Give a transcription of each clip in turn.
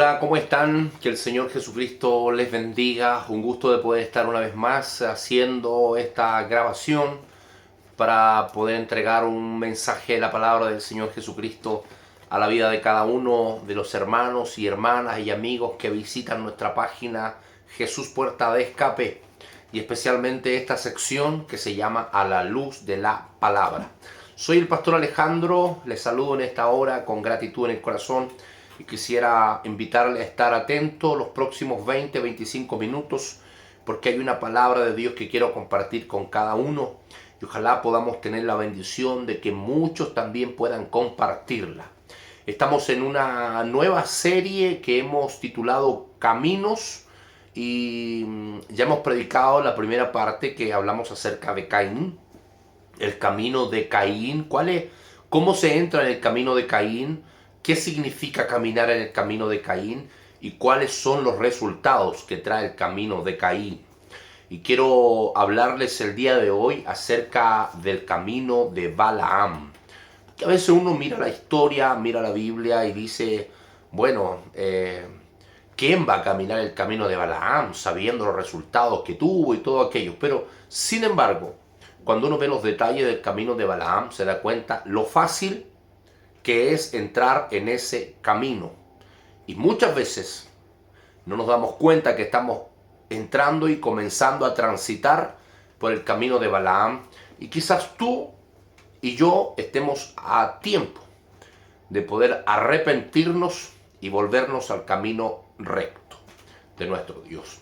Hola, ¿cómo están? Que el Señor Jesucristo les bendiga. Un gusto de poder estar una vez más haciendo esta grabación para poder entregar un mensaje de la palabra del Señor Jesucristo a la vida de cada uno de los hermanos y hermanas y amigos que visitan nuestra página Jesús Puerta de Escape, y especialmente esta sección que se llama A la Luz de la Palabra. Soy el pastor Alejandro, les saludo en esta hora con gratitud en el corazón y quisiera invitarle a estar atento los próximos 20-25 minutos, porque hay una palabra de Dios que quiero compartir con cada uno y ojalá podamos tener la bendición de que muchos también puedan compartirla. Estamos en una nueva serie que hemos titulado Caminos y ya hemos predicado la primera parte que hablamos acerca de Caín, el camino de Caín. ¿Cómo se entra en el camino de Caín? ¿Qué significa caminar en el camino de Caín? ¿Y cuáles son los resultados que trae el camino de Caín? Y quiero hablarles el día de hoy acerca del camino de Balaam. Que a veces uno mira la historia, mira la Biblia y dice, bueno, ¿quién va a caminar el camino de Balaam sabiendo los resultados que tuvo y todo aquello? Pero, sin embargo, cuando uno ve los detalles del camino de Balaam, se da cuenta lo fácil que es entrar en ese camino. Y muchas veces no nos damos cuenta que estamos entrando y comenzando a transitar por el camino de Balaam. Y quizás tú y yo estemos a tiempo de poder arrepentirnos y volvernos al camino recto de nuestro Dios.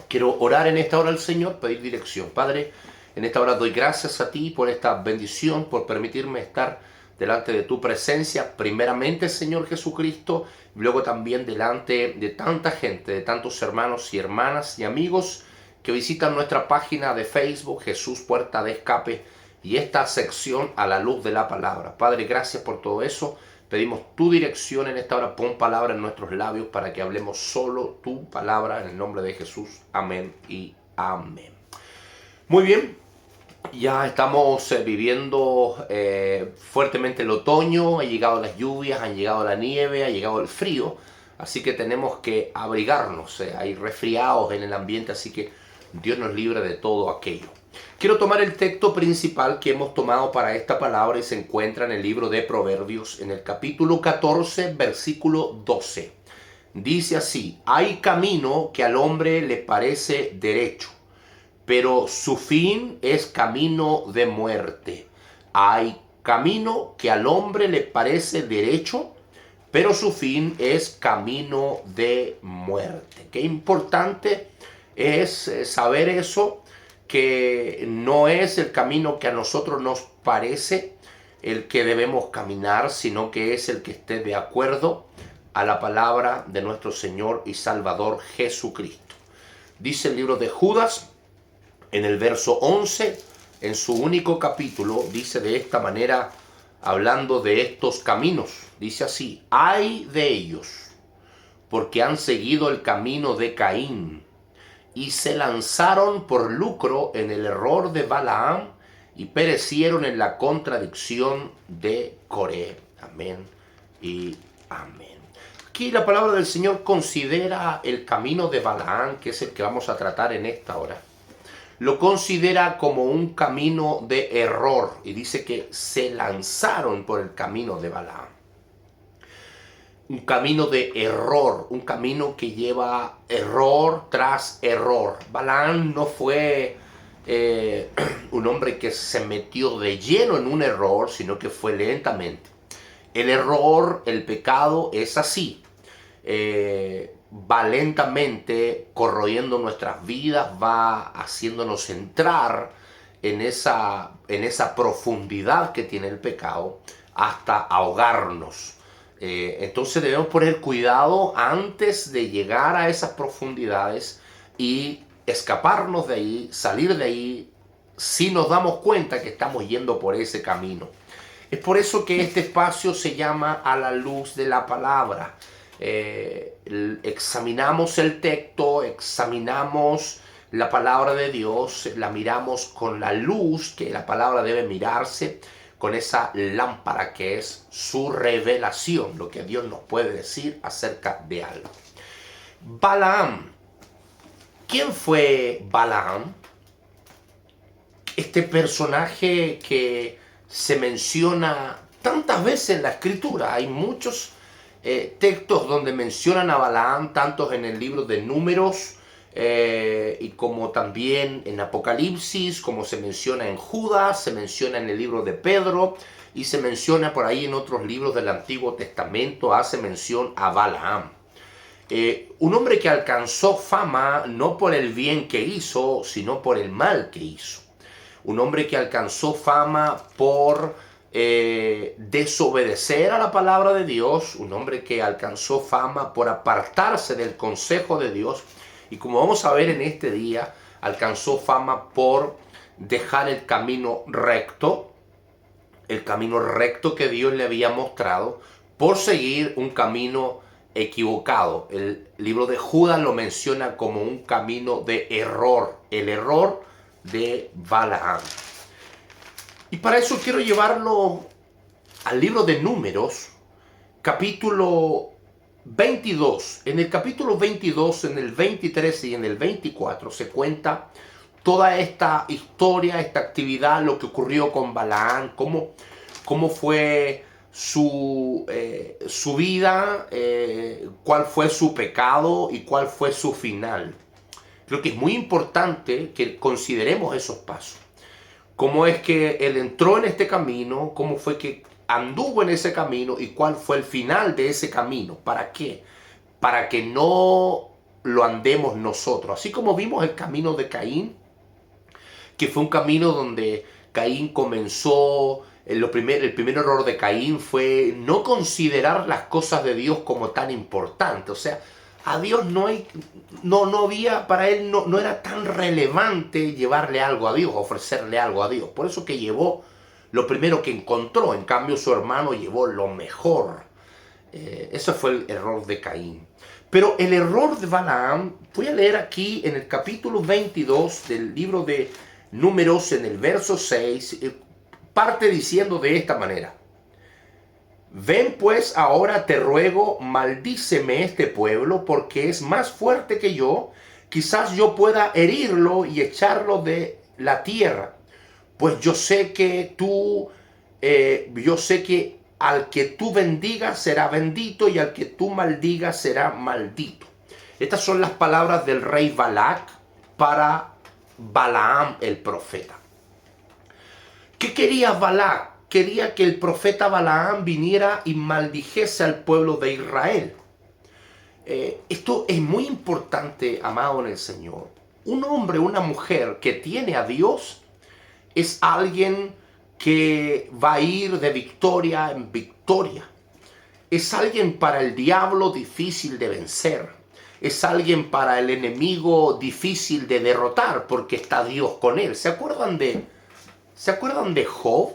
Quiero orar en esta hora al Señor, pedir dirección. Padre, en esta hora doy gracias a ti por esta bendición, por permitirme estar delante de tu presencia, primeramente, Señor Jesucristo, y luego también delante de tanta gente, de tantos hermanos y hermanas y amigos que visitan nuestra página de Facebook, Jesús Puerta de Escape, y esta sección A la Luz de la Palabra. Padre, gracias por todo eso. Pedimos tu dirección en esta hora. Pon palabra en nuestros labios para que hablemos solo tu palabra en el nombre de Jesús. Amén y amén. Muy bien, ya estamos viviendo fuertemente el otoño. Ha llegado las lluvias, han llegado la nieve, ha llegado el frío. Así que tenemos que abrigarnos. Hay resfriados en el ambiente, así que Dios nos libre de todo aquello. Quiero tomar el texto principal que hemos tomado para esta palabra y se encuentra en el libro de Proverbios, en el capítulo 14, versículo 12. Dice así: hay camino que al hombre le parece derecho, pero su fin es camino de muerte. Hay camino que al hombre le parece derecho, pero su fin es camino de muerte. Qué importante es saber eso, que no es el camino que a nosotros nos parece el que debemos caminar, sino que es el que esté de acuerdo a la palabra de nuestro Señor y Salvador Jesucristo. Dice el libro de Judas, en el verso 11, en su único capítulo, dice de esta manera, hablando de estos caminos, dice así: ay de ellos, porque han seguido el camino de Caín, y se lanzaron por lucro en el error de Balaam, y perecieron en la contradicción de Coré. Amén y amén. Aquí la palabra del Señor considera el camino de Balaam, que es el que vamos a tratar en esta hora. Lo considera como un camino de error y dice que se lanzaron por el camino de Balaam. Un camino de error, un camino que lleva error tras error. Balaam no fue un hombre que se metió de lleno en un error, sino que fue lentamente. El error, el pecado es así. Va lentamente corroyendo nuestras vidas, va haciéndonos entrar en esa profundidad que tiene el pecado hasta ahogarnos. Entonces debemos poner cuidado antes de llegar a esas profundidades y escaparnos de ahí, salir de ahí, si nos damos cuenta que estamos yendo por ese camino. Es por eso que este espacio se llama A la Luz de la Palabra. Examinamos el texto, examinamos la palabra de Dios, la miramos con la luz que la palabra debe mirarse, con esa lámpara que es su revelación, lo que Dios nos puede decir acerca de algo. Balaam. ¿Quién fue Balaam? Este personaje que se menciona tantas veces en la Escritura. Hay muchos textos donde mencionan a Balaam, tantos en el libro de Números, y como también en Apocalipsis, como se menciona en Judas, se menciona en el libro de Pedro, y se menciona por ahí en otros libros del Antiguo Testamento, hace mención a Balaam. Un hombre que alcanzó fama no por el bien que hizo, sino por el mal que hizo. Un hombre que alcanzó fama por desobedecer a la palabra de Dios, un hombre que alcanzó fama por apartarse del consejo de Dios, y como vamos a ver en este día, alcanzó fama por dejar el camino recto que Dios le había mostrado, por seguir un camino equivocado. El libro de Judas lo menciona como un camino de error, el error de Balaam. Y para eso quiero llevarlo al libro de Números, capítulo 22. En el capítulo 22, en el 23 y en el 24 se cuenta toda esta historia, esta actividad, lo que ocurrió con Balaam, cómo fue su vida, cuál fue su pecado y cuál fue su final. Creo que es muy importante que consideremos esos pasos. Cómo es que él entró en este camino, cómo fue que anduvo en ese camino y cuál fue el final de ese camino. ¿Para qué? Para que no lo andemos nosotros. Así como vimos el camino de Caín, que fue un camino donde Caín comenzó, el primer error de Caín fue no considerar las cosas de Dios como tan importantes. O sea, a Dios no había, para él no era tan relevante llevarle algo a Dios, ofrecerle algo a Dios. Por eso que llevó lo primero que encontró. En cambio, su hermano llevó lo mejor. Ese fue el error de Caín. Pero el error de Balaam, voy a leer aquí en el capítulo 22 del libro de Números, en el verso 6, parte diciendo de esta manera: ven pues ahora, te ruego, maldíceme este pueblo, porque es más fuerte que yo. Quizás yo pueda herirlo y echarlo de la tierra. Pues yo sé que al que tú bendigas será bendito, y al que tú maldigas será maldito. Estas son las palabras del rey Balac para Balaam el profeta. ¿Qué quería Balac? Quería que el profeta Balaam viniera y maldijese al pueblo de Israel. Esto es muy importante, amado en el Señor. Un hombre, una mujer que tiene a Dios es alguien que va a ir de victoria en victoria. Es alguien para el diablo difícil de vencer. Es alguien para el enemigo difícil de derrotar, porque está Dios con él. ¿Se acuerdan de Job?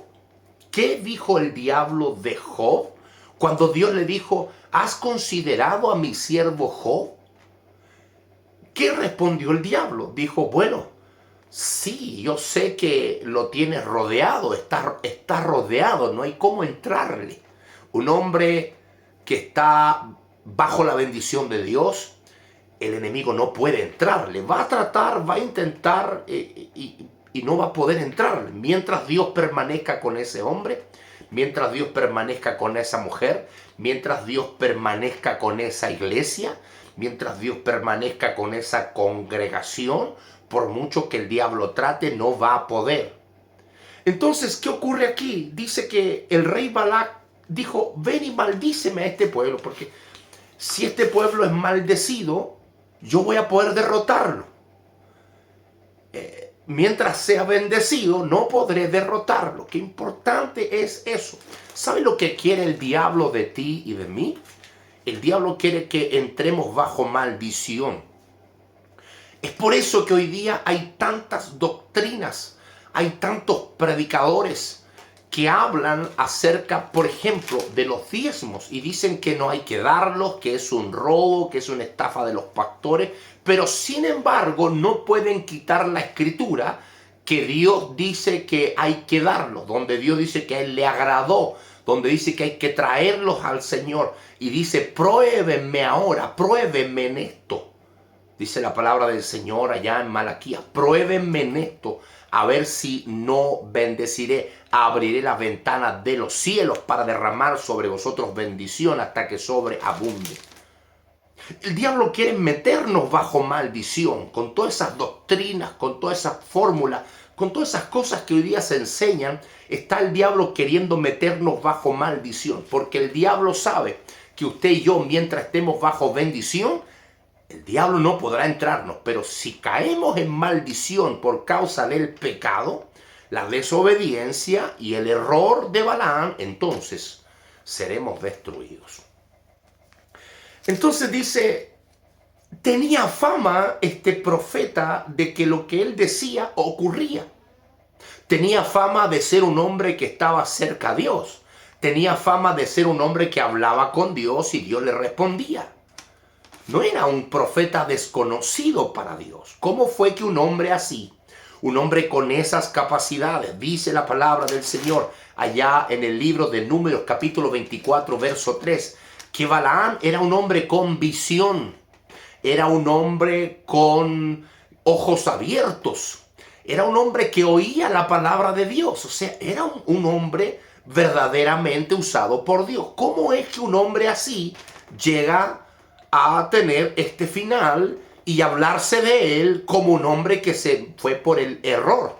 ¿Qué dijo el diablo de Job? Cuando Dios le dijo: ¿has considerado a mi siervo Job? ¿Qué respondió el diablo? Dijo: bueno, sí, yo sé que lo tienes rodeado, está rodeado, no hay cómo entrarle. Un hombre que está bajo la bendición de Dios, el enemigo no puede entrarle. Va a tratar, va a intentar y no va a poder entrarle. Mientras Dios permanezca con ese hombre, mientras Dios permanezca con esa mujer, mientras Dios permanezca con esa iglesia, mientras Dios permanezca con esa congregación, por mucho que el diablo trate, no va a poder. Entonces, ¿qué ocurre aquí? Dice que el rey Balac dijo: ven y maldíceme a este pueblo, porque si este pueblo es maldecido, yo voy a poder derrotarlo. Mientras sea bendecido, no podré derrotarlo. Qué importante es eso. ¿Sabe lo que quiere el diablo de ti y de mí? El diablo quiere que entremos bajo maldición. Es por eso que hoy día hay tantas doctrinas, hay tantos predicadores que hablan acerca, por ejemplo, de los diezmos, y dicen que no hay que darlos, que es un robo, que es una estafa de los pastores, pero sin embargo no pueden quitar la escritura que Dios dice que hay que darlos, donde Dios dice que a Él le agradó, donde dice que hay que traerlos al Señor. Y dice, pruébenme ahora, pruébenme en esto. Dice la palabra del Señor allá en Malaquías, pruébenme en esto, a ver si no bendeciré. Abriré las ventanas de los cielos para derramar sobre vosotros bendición hasta que sobreabunde. El diablo quiere meternos bajo maldición, con todas esas doctrinas, con todas esas fórmulas, con todas esas cosas que hoy día se enseñan. Está el diablo queriendo meternos bajo maldición, porque el diablo sabe que usted y yo, mientras estemos bajo bendición, el diablo no podrá entrarnos. Pero si caemos en maldición por causa del pecado, la desobediencia y el error de Balaam, entonces seremos destruidos. Entonces dice, tenía fama este profeta de que lo que él decía ocurría. Tenía fama de ser un hombre que estaba cerca a Dios. Tenía fama de ser un hombre que hablaba con Dios y Dios le respondía. No era un profeta desconocido para Dios. ¿Cómo fue que un hombre así, un hombre con esas capacidades, dice la palabra del Señor allá en el libro de Números capítulo 24 verso 3, que Balaam era un hombre con visión, era un hombre con ojos abiertos, era un hombre que oía la palabra de Dios, o sea, era un hombre verdaderamente usado por Dios? ¿Cómo es que un hombre así llega a tener este final y hablarse de él como un hombre que se fue por el error?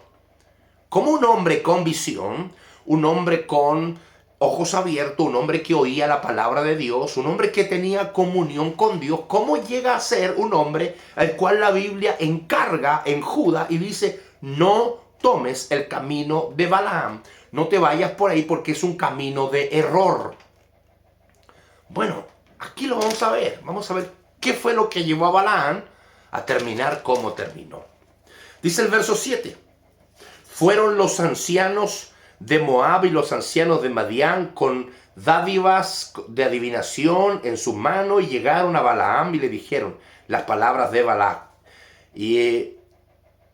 Como un hombre con visión, un hombre con ojos abiertos, un hombre que oía la palabra de Dios, un hombre que tenía comunión con Dios, ¿cómo llega a ser un hombre al cual la Biblia encarga en Judas y dice, no tomes el camino de Balaam, no te vayas por ahí porque es un camino de error? Bueno, aquí lo vamos a ver qué fue lo que llevó a Balaam a terminar como terminó. Dice el verso 7, fueron los ancianos de Moab y los ancianos de Madián con dádivas de adivinación en su mano y llegaron a Balaam y le dijeron las palabras de Balac. Y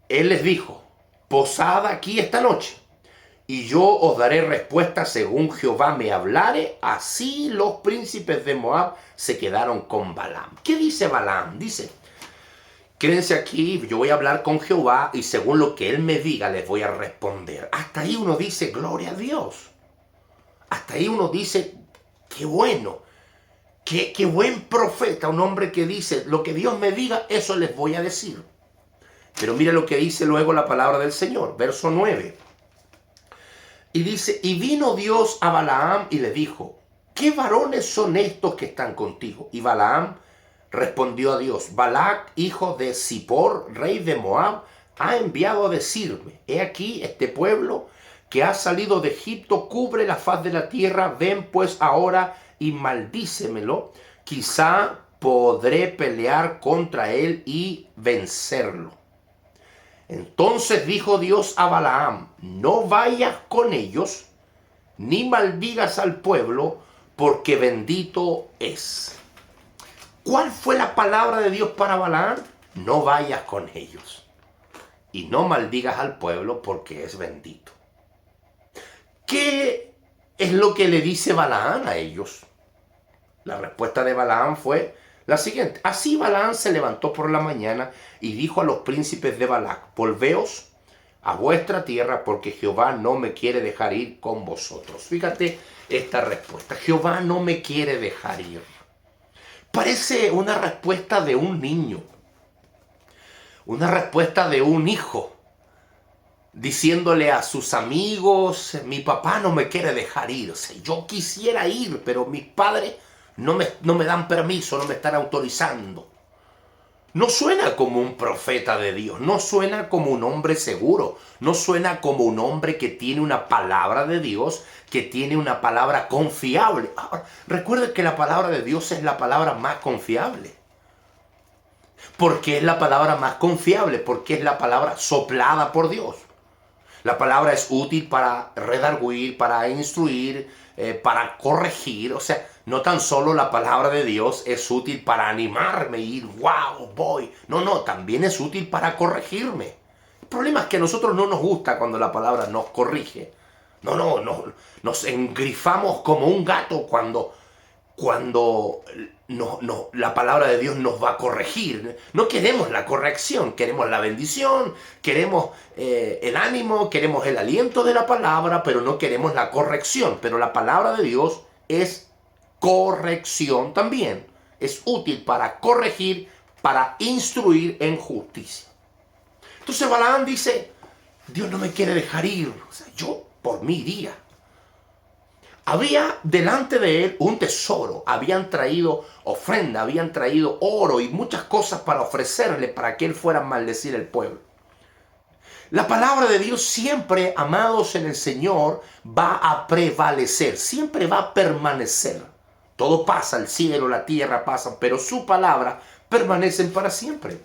él les dijo, posad aquí esta noche y yo os daré respuesta según Jehová me hablare. Así los príncipes de Moab se quedaron con Balaam. ¿Qué dice Balaam? Dice, quédense aquí, yo voy a hablar con Jehová y según lo que él me diga les voy a responder. Hasta ahí uno dice, gloria a Dios. Hasta ahí uno dice, qué bueno, qué buen profeta, un hombre que dice, lo que Dios me diga, eso les voy a decir. Pero mira lo que dice luego la palabra del Señor, verso 9. Y dice, y vino Dios a Balaam y le dijo, ¿qué varones son estos que están contigo? Y Balaam respondió a Dios, Balac, hijo de Zippor, rey de Moab, ha enviado a decirme, he aquí este pueblo que ha salido de Egipto cubre la faz de la tierra, ven pues ahora y maldícemelo, quizá podré pelear contra él y vencerlo. Entonces dijo Dios a Balaam, no vayas con ellos, ni maldigas al pueblo, porque bendito es. ¿Cuál fue la palabra de Dios para Balaam? No vayas con ellos y no maldigas al pueblo porque es bendito. ¿Qué es lo que le dice Balaam a ellos? La respuesta de Balaam fue la siguiente. Así Balaam se levantó por la mañana y dijo a los príncipes de Balac, volveos a vuestra tierra porque Jehová no me quiere dejar ir con vosotros. Fíjate esta respuesta. Jehová no me quiere dejar ir. Parece una respuesta de un niño, una respuesta de un hijo, diciéndole a sus amigos, mi papá no me quiere dejar ir. O sea, yo quisiera ir, pero mis padres no me dan permiso, no me están autorizando. No suena como un profeta de Dios, no suena como un hombre seguro, no suena como un hombre que tiene una palabra de Dios, que tiene una palabra confiable. Ahora, recuerden que la palabra de Dios es la palabra más confiable. ¿Por qué es la palabra más confiable? Porque es la palabra soplada por Dios. La palabra es útil para redarguir, para instruir, para corregir. O sea, no tan solo la palabra de Dios es útil para animarme y ir, wow, voy. No, también es útil para corregirme, problema es que a nosotros no nos gusta cuando la palabra nos corrige. No, nos engrifamos como un gato cuando la palabra de Dios nos va a corregir. No queremos la corrección, queremos la bendición, queremos el ánimo, queremos el aliento de la palabra, pero no queremos la corrección. Pero la palabra de Dios es corrección también. Es útil para corregir, para instruir en justicia. Entonces Balaam dice, Dios no me quiere dejar ir. O sea, yo por mí iría. Había delante de él un tesoro. Habían traído ofrenda, habían traído oro y muchas cosas para ofrecerle para que él fuera a maldecir el pueblo. La palabra de Dios siempre, amados en el Señor, va a prevalecer. Siempre va a permanecer. Todo pasa, el cielo, la tierra pasan, pero su palabra permanece para siempre.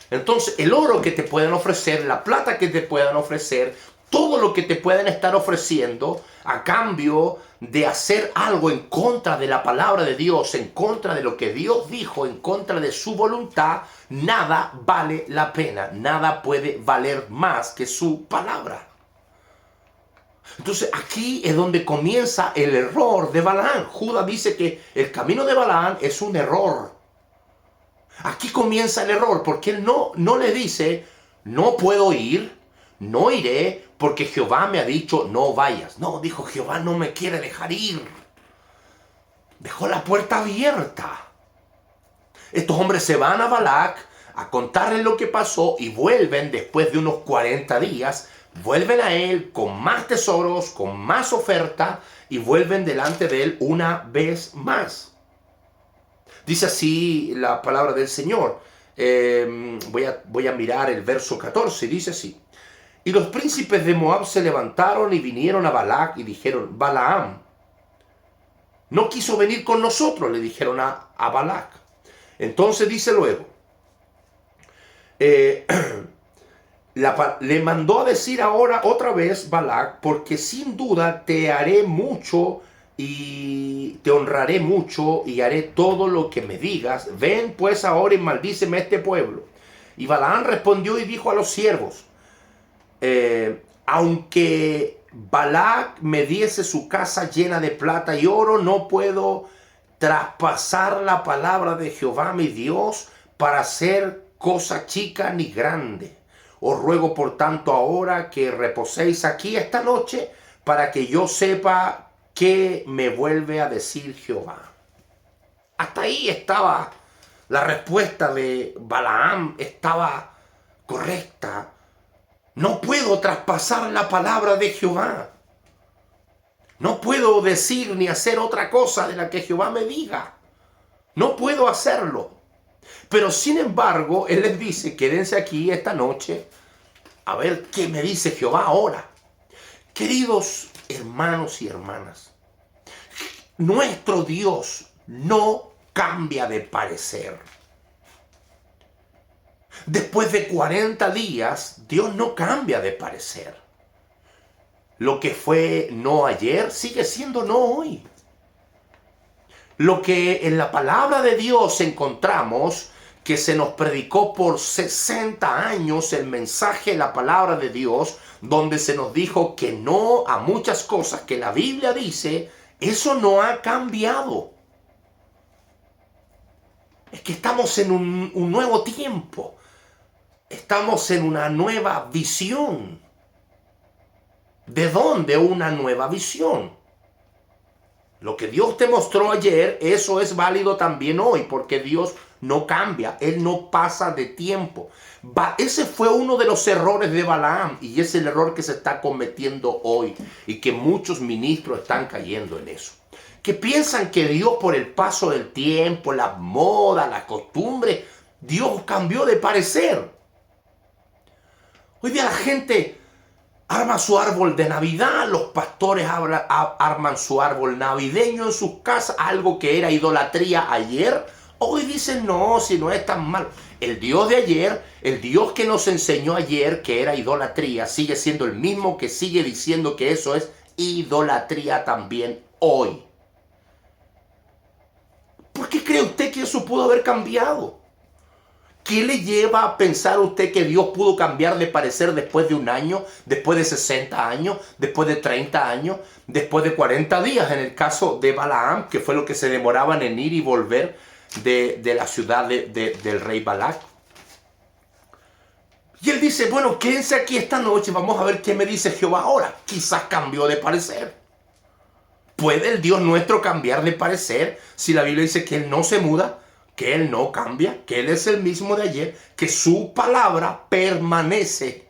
Entonces, el oro que te puedan ofrecer, la plata que te puedan ofrecer, todo lo que te pueden estar ofreciendo a cambio de hacer algo en contra de la palabra de Dios, en contra de lo que Dios dijo, en contra de su voluntad, nada vale la pena, nada puede valer más que su palabra. Entonces aquí es donde comienza el error de Balaam. Judá dice que el camino de Balaam es un error. Aquí comienza el error porque él no le dice, no puedo ir, no iré porque Jehová me ha dicho no vayas. No, dijo, Jehová no me quiere dejar ir. Dejó la puerta abierta. Estos hombres se van a Balac a contarle lo que pasó y vuelven después de unos 40 días. Vuelven a él con más tesoros, con más oferta y vuelven delante de él una vez más. Dice así la palabra del Señor. Voy a mirar el verso 14. Dice así. Y los príncipes de Moab se levantaron y vinieron a Balac y dijeron, Balaam no quiso venir con nosotros, le dijeron a Balac. Entonces dice luego, le mandó a decir ahora otra vez Balac, porque sin duda te haré mucho y te honraré mucho y haré todo lo que me digas. Ven pues ahora y maldíceme a este pueblo. Y Balaam respondió y dijo a los siervos, aunque Balac me diese su casa llena de plata y oro, no puedo traspasar la palabra de Jehová mi Dios para hacer cosa chica ni grande. Os ruego por tanto ahora que reposéis aquí esta noche para que yo sepa qué me vuelve a decir Jehová. Hasta ahí estaba la respuesta de Balaam, estaba correcta. No puedo traspasar la palabra de Jehová. No puedo decir ni hacer otra cosa de la que Jehová me diga. No puedo hacerlo. Pero sin embargo, él les dice, quédense aquí esta noche a ver qué me dice Jehová ahora. Queridos hermanos y hermanas, nuestro Dios no cambia de parecer. Después de 40 días, Dios no cambia de parecer. Lo que fue no ayer sigue siendo no hoy. Lo que en la palabra de Dios encontramos, que se nos predicó por 60 años el mensaje de la palabra de Dios, donde se nos dijo que no a muchas cosas que la Biblia dice, eso no ha cambiado. Es que estamos en un nuevo tiempo. Estamos en una nueva visión. ¿De dónde una nueva visión? Lo que Dios te mostró ayer, eso es válido también hoy, porque Dios no cambia, Él no pasa de tiempo. Ese fue uno de los errores de Balaam y es el error que se está cometiendo hoy y que muchos ministros están cayendo en eso. Que piensan que Dios, por el paso del tiempo, la moda, la costumbre, Dios cambió de parecer. Hoy día la gente arma su árbol de Navidad, los pastores arman su árbol navideño en sus casas, algo que era idolatría ayer. Hoy dicen, no, si no es tan malo. El Dios de ayer, el Dios que nos enseñó ayer que era idolatría, sigue siendo el mismo que sigue diciendo que eso es idolatría también hoy. ¿Por qué cree usted que eso pudo haber cambiado? ¿Qué le lleva a pensar usted que Dios pudo cambiar de parecer después de un año, después de 60 años, después de 30 años, después de 40 días? En el caso de Balaam, que fue lo que se demoraban en ir y volver de la ciudad del rey Balac. Y él dice, bueno, quédense aquí esta noche, vamos a ver qué me dice Jehová ahora. Quizás cambió de parecer. ¿Puede el Dios nuestro cambiar de parecer si la Biblia dice que Él no se muda, que Él no cambia, que Él es el mismo de ayer, que su palabra permanece?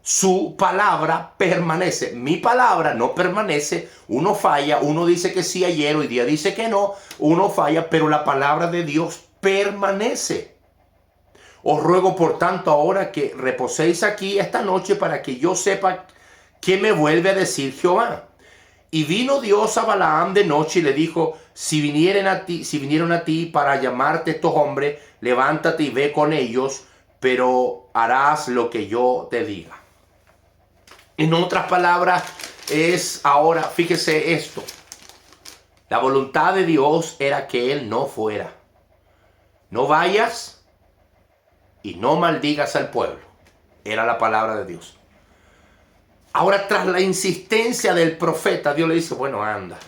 Su palabra permanece. Mi palabra no permanece. Uno falla, uno dice que sí ayer, hoy día dice que no, uno falla, pero la palabra de Dios permanece. Os ruego por tanto ahora que reposéis aquí esta noche para que yo sepa qué me vuelve a decir Jehová. Y vino Dios a Balaam de noche y le dijo, si vinieron a ti para llamarte estos hombres, levántate y ve con ellos, pero harás lo que yo te diga. En otras palabras, es ahora, fíjese esto, la voluntad de Dios era que él no fuera. No vayas y no maldigas al pueblo. Era la palabra de Dios. Ahora, tras la insistencia del profeta, Dios le dice, bueno, anda.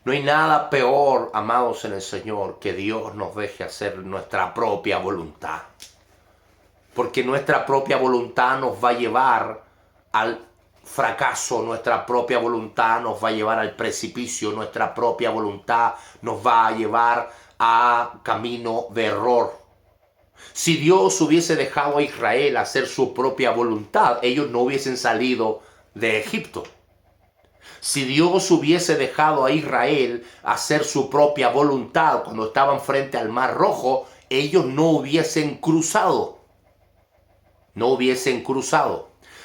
No hay nada peor, amados en el Señor, que Dios nos deje hacer nuestra propia voluntad. Porque nuestra propia voluntad nos va a llevar al fracaso, nuestra propia voluntad nos va a llevar al precipicio, nuestra propia voluntad nos va a llevar a camino de error. Si Dios hubiese dejado a Israel hacer su propia voluntad, ellos no hubiesen salido de Egipto. Si Dios hubiese dejado a Israel hacer su propia voluntad cuando estaban frente al Mar Rojo, ellos no hubiesen cruzado.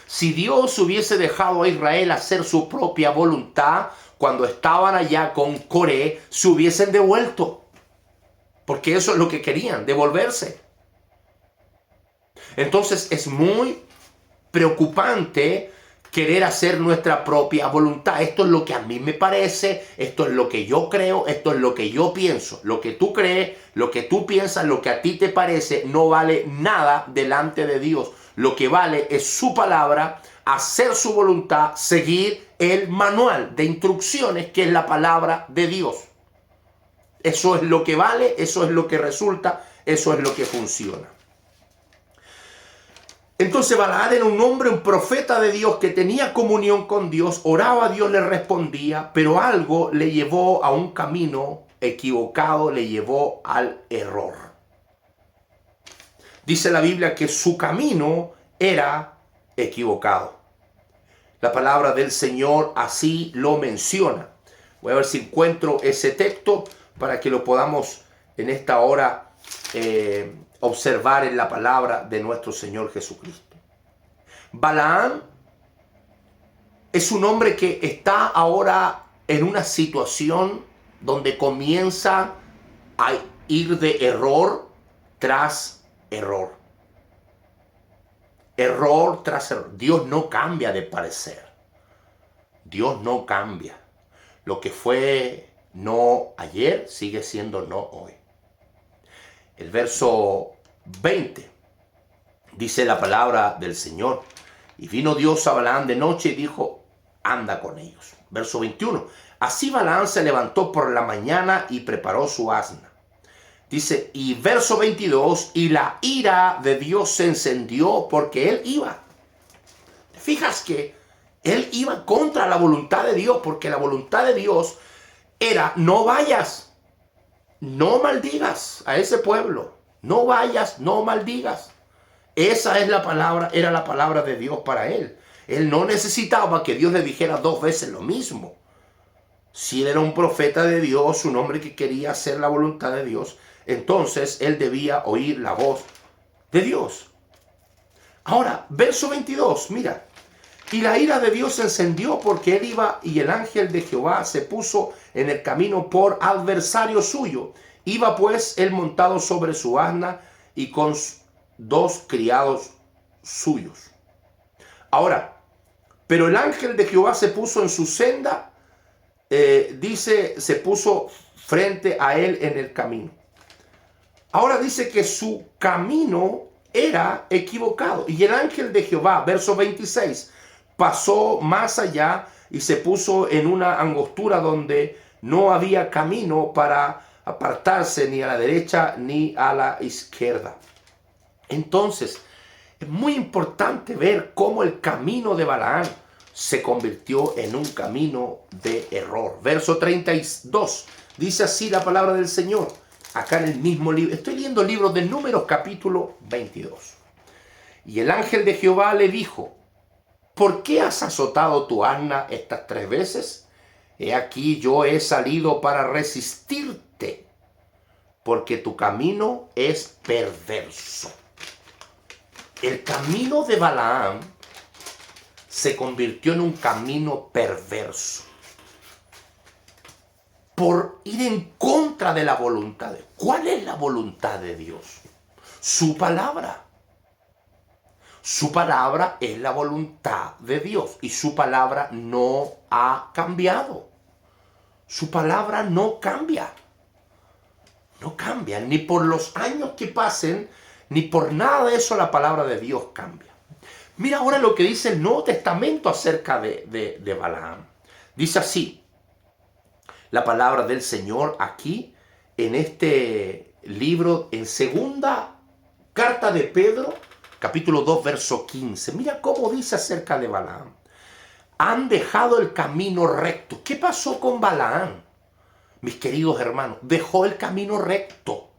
Si Dios hubiese dejado a Israel hacer su propia voluntad cuando estaban allá con Coré, se hubiesen devuelto. Porque eso es lo que querían, devolverse. Entonces es muy preocupante querer hacer nuestra propia voluntad. Esto es lo que a mí me parece, esto es lo que yo creo, esto es lo que yo pienso. Lo que tú crees, lo que tú piensas, lo que a ti te parece, no vale nada delante de Dios. Lo que vale es su palabra, hacer su voluntad, seguir el manual de instrucciones que es la palabra de Dios. Eso es lo que vale, eso es lo que resulta, eso es lo que funciona. Entonces Balaam era un hombre, un profeta de Dios que tenía comunión con Dios, oraba a Dios, le respondía, pero algo le llevó a un camino equivocado, le llevó al error. Dice la Biblia que su camino era equivocado. La palabra del Señor así lo menciona. Voy a ver si encuentro ese texto para que lo podamos en esta hora observar en la palabra de nuestro Señor Jesucristo. Balaam es un hombre que está ahora en una situación donde comienza a ir de error tras error. Error tras error. Dios no cambia de parecer. Dios no cambia. Lo que fue no ayer sigue siendo no hoy. El verso 20 dice la palabra del Señor. Y vino Dios a Balaam de noche y dijo, anda con ellos. Verso 21. Así Balaam se levantó por la mañana y preparó su asna. Dice, y verso 22, y la ira de Dios se encendió porque él iba. ¿Te fijas que él iba contra la voluntad de Dios? Porque la voluntad de Dios era, no vayas, no maldigas a ese pueblo. No vayas, no maldigas. Esa es la palabra, era la palabra de Dios para él. Él no necesitaba que Dios le dijera dos veces lo mismo. Si él era un profeta de Dios, un hombre que quería hacer la voluntad de Dios, entonces él debía oír la voz de Dios. Ahora, verso 22, mira. Y la ira de Dios se encendió porque él iba y el ángel de Jehová se puso en el camino por adversario suyo. Iba pues él montado sobre su asna y con dos criados suyos. Ahora, pero el ángel de Jehová se puso en su senda, dice, se puso frente a él en el camino. Ahora dice que su camino era equivocado. Y el ángel de Jehová, verso 26, pasó más allá y se puso en una angostura donde no había camino para apartarse ni a la derecha ni a la izquierda. Entonces, es muy importante ver cómo el camino de Balaam se convirtió en un camino de error. Verso 32, dice así la palabra del Señor. Acá en el mismo libro, estoy leyendo el libro de Números capítulo 22. Y el ángel de Jehová le dijo, ¿por qué has azotado tu asna estas 3 veces? He aquí yo he salido para resistirte, porque tu camino es perverso. El camino de Balaam se convirtió en un camino perverso por ir en contra de la voluntad de Dios. ¿Cuál es la voluntad de Dios? Su palabra. Su palabra es la voluntad de Dios y su palabra no ha cambiado. Su palabra no cambia. No cambia, ni por los años que pasen, ni por nada de eso la palabra de Dios cambia. Mira ahora lo que dice el Nuevo Testamento acerca de Balaam. Dice así, la palabra del Señor aquí, en este libro, en segunda carta de Pedro, capítulo 2, verso 15. Mira cómo dice acerca de Balaam. Han dejado el camino recto. ¿Qué pasó con Balaam? Mis queridos hermanos, dejó el camino recto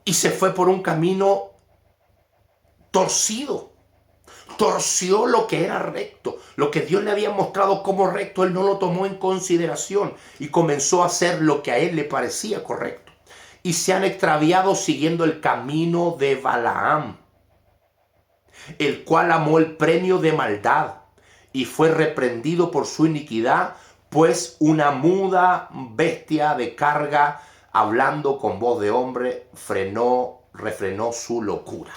y se fue por un camino torcido. Torció lo que era recto, lo que Dios le había mostrado como recto, él no lo tomó en consideración y comenzó a hacer lo que a él le parecía correcto. Y se han extraviado siguiendo el camino de Balaam, el cual amó el premio de maldad y fue reprendido por su iniquidad, pues una muda bestia de carga, hablando con voz de hombre, refrenó su locura.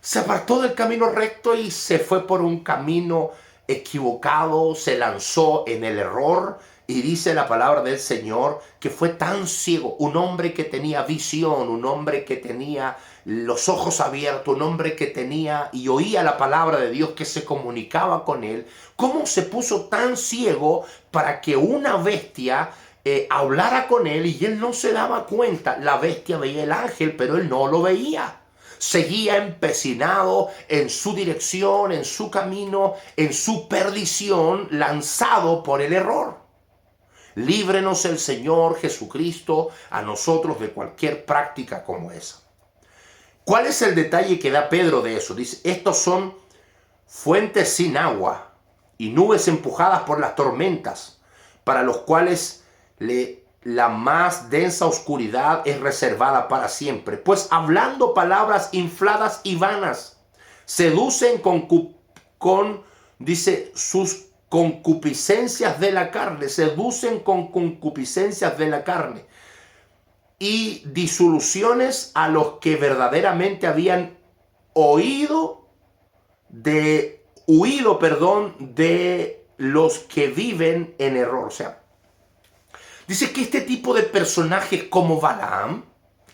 Se apartó del camino recto y se fue por un camino equivocado, se lanzó en el error y dice la palabra del Señor que fue tan ciego, un hombre que tenía visión, un hombre que tenía los ojos abiertos, un hombre que tenía y oía la palabra de Dios que se comunicaba con él, cómo se puso tan ciego para que una bestia hablara con él y él no se daba cuenta. La bestia veía el ángel, pero él no lo veía. Seguía empecinado en su dirección, en su camino, en su perdición, lanzado por el error. Líbrenos el Señor Jesucristo a nosotros de cualquier práctica como esa. ¿Cuál es el detalle que da Pedro de eso? Dice, estos son fuentes sin agua y nubes empujadas por las tormentas, para los cuales la más densa oscuridad es reservada para siempre. Pues hablando palabras infladas y vanas, seducen dice, sus concupiscencias de la carne, seducen con concupiscencias de la carne y disoluciones a los que verdaderamente habían huido de los que viven en error. O sea, dice que este tipo de personajes como Balaam,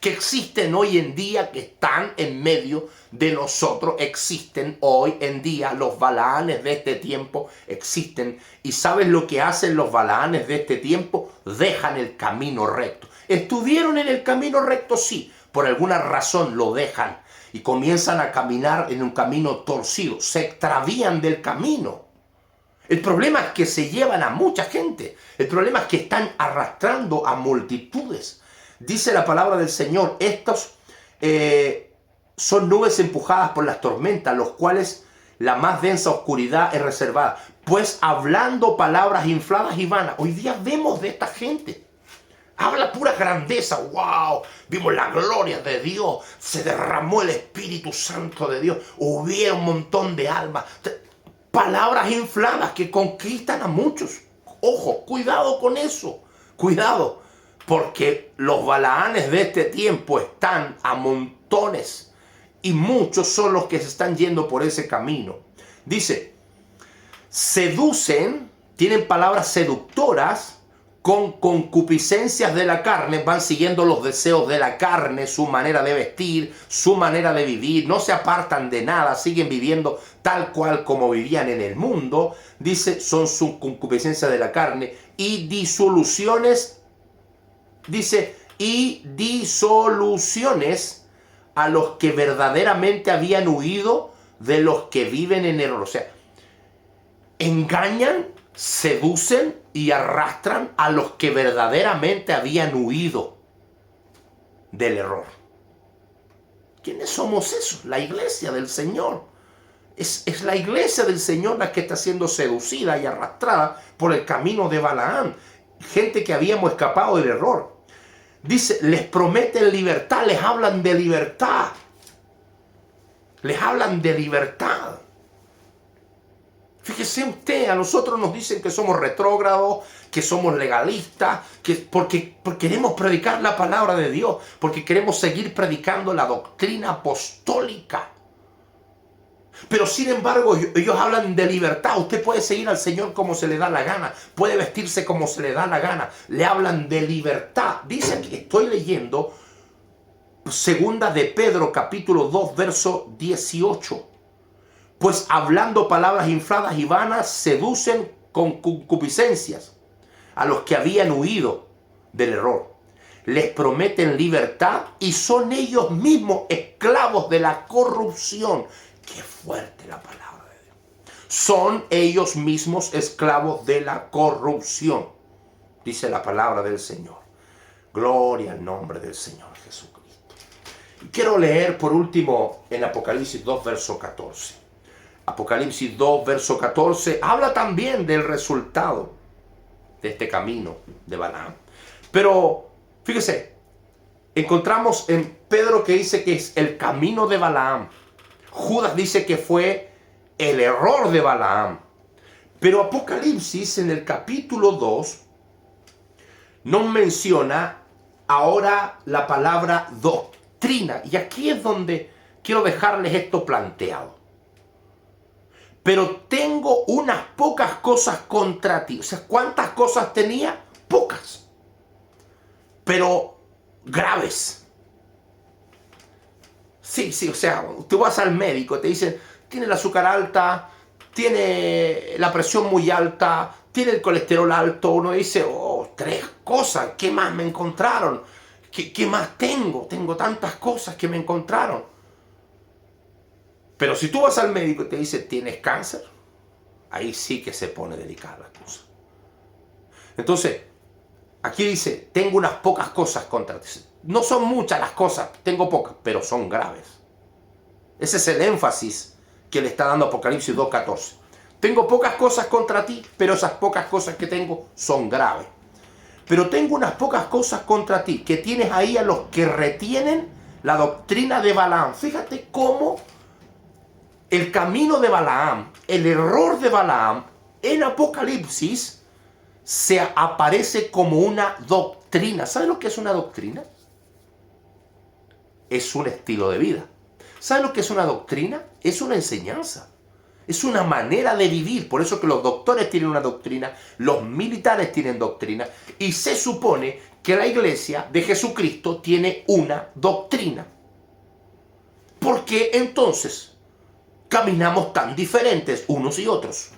que existen hoy en día, que están en medio de nosotros, existen hoy en día. Los Balaanes de este tiempo existen. ¿Y sabes lo que hacen los Balaanes de este tiempo? Dejan el camino recto. ¿Estuvieron en el camino recto? Sí. Por alguna razón lo dejan y comienzan a caminar en un camino torcido. Se extravían del camino. El problema es que se llevan a mucha gente. El problema es que están arrastrando a multitudes. Dice la palabra del Señor, estos son nubes empujadas por las tormentas, los cuales la más densa oscuridad es reservada. Pues hablando palabras infladas y vanas. Hoy día vemos de esta gente. Habla pura grandeza. ¡Wow! Vimos la gloria de Dios. Se derramó el Espíritu Santo de Dios. Hubiera un montón de almas. Palabras infladas que conquistan a muchos. Ojo, cuidado con eso. Cuidado. Porque los Balaanes de este tiempo están a montones. Y muchos son los que se están yendo por ese camino. Dice, seducen, tienen palabras seductoras con concupiscencias de la carne, van siguiendo los deseos de la carne, su manera de vestir, su manera de vivir, no se apartan de nada, siguen viviendo tal cual como vivían en el mundo. Dice, son sus concupiscencias de la carne y disoluciones, dice, y disoluciones a los que verdaderamente habían huido de los que viven en error. O sea, engañan, seducen y arrastran a los que verdaderamente habían huido del error. ¿Quiénes somos esos? La iglesia del Señor. Es la iglesia del Señor la que está siendo seducida y arrastrada por el camino de Balaam. Gente que habíamos escapado del error. Dice, les prometen libertad, les hablan de libertad. Les hablan de libertad. Fíjese usted, a nosotros nos dicen que somos retrógrados, que somos legalistas, porque queremos predicar la palabra de Dios, porque queremos seguir predicando la doctrina apostólica. Pero sin embargo, ellos hablan de libertad. Usted puede seguir al Señor como se le da la gana, puede vestirse como se le da la gana. Le hablan de libertad. Dice que estoy leyendo segunda de Pedro, capítulo 2, verso 18. Pues hablando palabras infladas y vanas, seducen con concupiscencias a los que habían huido del error. Les prometen libertad y son ellos mismos esclavos de la corrupción. Qué fuerte la palabra de Dios. Son ellos mismos esclavos de la corrupción, dice la palabra del Señor. Gloria al nombre del Señor Jesucristo. Y quiero leer por último en Apocalipsis 2, verso 14. Apocalipsis 2, verso 14, habla también del resultado de este camino de Balaam. Pero, fíjese, encontramos en Pedro que dice que es el camino de Balaam. Judas dice que fue el error de Balaam. Pero Apocalipsis en el capítulo 2 nos menciona ahora la palabra doctrina. Y aquí es donde quiero dejarles esto planteado. Pero tengo unas pocas cosas contra ti. O sea, ¿cuántas cosas tenía? Pocas. Pero graves. Sí, o sea, tú vas al médico, te dicen, tiene el azúcar alta, tiene la presión muy alta, tiene el colesterol alto. Uno dice, oh, 3 cosas, ¿qué más me encontraron? ¿Qué más tengo? Tengo tantas cosas que me encontraron. Pero si tú vas al médico y te dice, ¿tienes cáncer? Ahí sí que se pone delicada la cosa. Entonces, aquí dice, tengo unas pocas cosas contra ti. No son muchas las cosas, tengo pocas, pero son graves. Ese es el énfasis que le está dando Apocalipsis 2.14. Tengo pocas cosas contra ti, pero esas pocas cosas que tengo son graves. Pero tengo unas pocas cosas contra ti, que tienes ahí a los que retienen la doctrina de Balaam. Fíjate cómo el camino de Balaam, el error de Balaam, en Apocalipsis se aparece como una doctrina. ¿Sabe lo que es una doctrina? Es un estilo de vida. ¿Sabe lo que es una doctrina? Es una enseñanza. Es una manera de vivir. Por eso que los doctores tienen una doctrina, los militares tienen doctrina, y se supone que la iglesia de Jesucristo tiene una doctrina. ¿Por qué entonces caminamos tan diferentes unos y otros?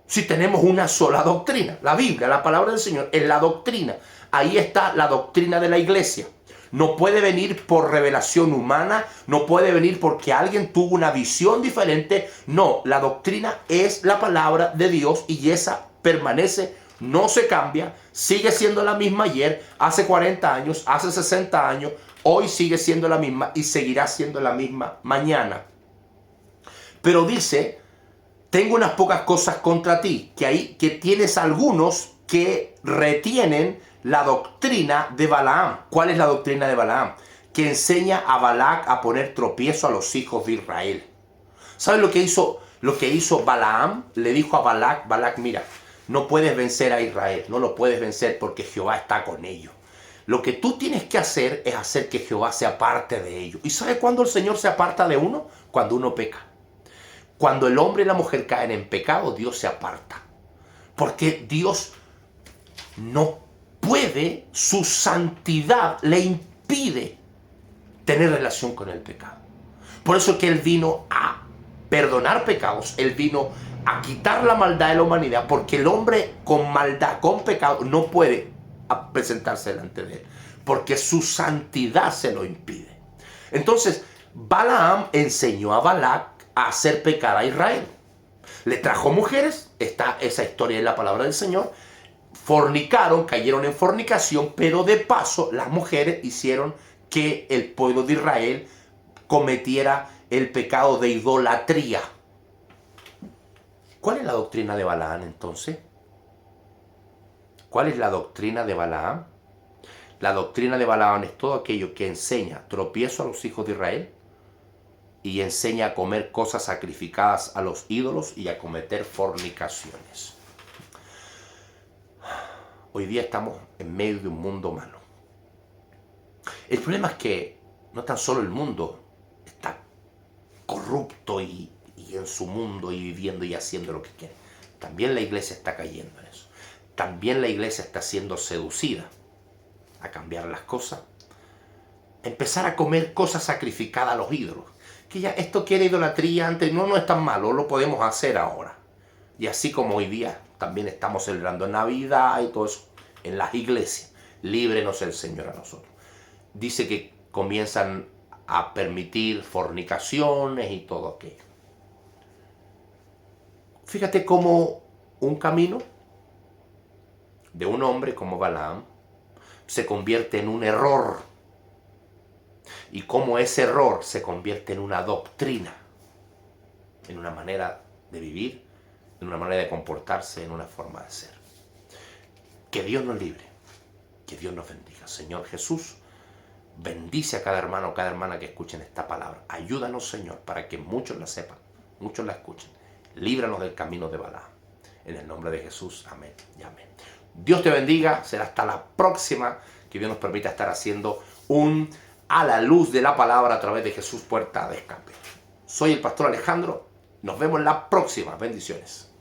Si tenemos una sola doctrina, la Biblia, la palabra del Señor, es la doctrina. Ahí está la doctrina de la iglesia. No puede venir por revelación humana, no puede venir porque alguien tuvo una visión diferente. No, la doctrina es la palabra de Dios y esa permanece, no se cambia, sigue siendo la misma ayer, hace 40 años, hace 60 años, hoy sigue siendo la misma y seguirá siendo la misma mañana. Pero dice, tengo unas pocas cosas contra ti, que tienes algunos que retienen la doctrina de Balaam. ¿Cuál es la doctrina de Balaam? Que enseña a Balac a poner tropiezo a los hijos de Israel. ¿Saben lo que hizo Balaam? Le dijo a Balac, mira, no puedes vencer a Israel, no lo puedes vencer porque Jehová está con ellos. Lo que tú tienes que hacer es hacer que Jehová se aparte de ellos. ¿Y sabe cuándo el Señor se aparta de uno? Cuando uno peca. Cuando el hombre y la mujer caen en pecado, Dios se aparta. Porque Dios no puede, su santidad le impide tener relación con el pecado. Por eso es que Él vino a perdonar pecados, Él vino a quitar la maldad de la humanidad, porque el hombre con maldad, con pecado, no puede presentarse delante de Él, porque su santidad se lo impide. Entonces, Balaam enseñó a Balac a hacer pecar a Israel. Le trajo mujeres, está esa historia en la palabra del Señor, fornicaron, cayeron en fornicación, pero de paso las mujeres hicieron que el pueblo de Israel cometiera el pecado de idolatría. ¿Cuál es la doctrina de Balaam entonces? ¿Cuál es la doctrina de Balaam? La doctrina de Balaam es todo aquello que enseña tropiezo a los hijos de Israel y enseña a comer cosas sacrificadas a los ídolos y a cometer fornicaciones. Hoy día estamos en medio de un mundo malo. El problema es que no tan solo el mundo está corrupto y en su mundo y viviendo y haciendo lo que quiere. También la iglesia está cayendo en eso. También la iglesia está siendo seducida a cambiar las cosas. Empezar a comer cosas sacrificadas a los ídolos. Que ya esto que era idolatría antes no es tan malo, lo podemos hacer ahora. Y así como hoy día también estamos celebrando Navidad y todo eso en las iglesias. Líbrenos el Señor a nosotros. Dice que comienzan a permitir fornicaciones y todo aquello. Fíjate cómo un camino de un hombre como Balaam se convierte en un error. Y cómo ese error se convierte en una doctrina, en una manera de vivir, en una manera de comportarse, en una forma de ser. Que Dios nos libre, que Dios nos bendiga. Señor Jesús, bendice a cada hermano o cada hermana que escuchen esta palabra. Ayúdanos, Señor, para que muchos la sepan, muchos la escuchen. Líbranos del camino de Balaam. En el nombre de Jesús, amén y amén. Dios te bendiga. Será hasta la próxima. Que Dios nos permita estar haciendo un a la luz de la palabra a través de Jesús Puerta de Escape. Soy el pastor Alejandro. Nos vemos en la próxima. Bendiciones.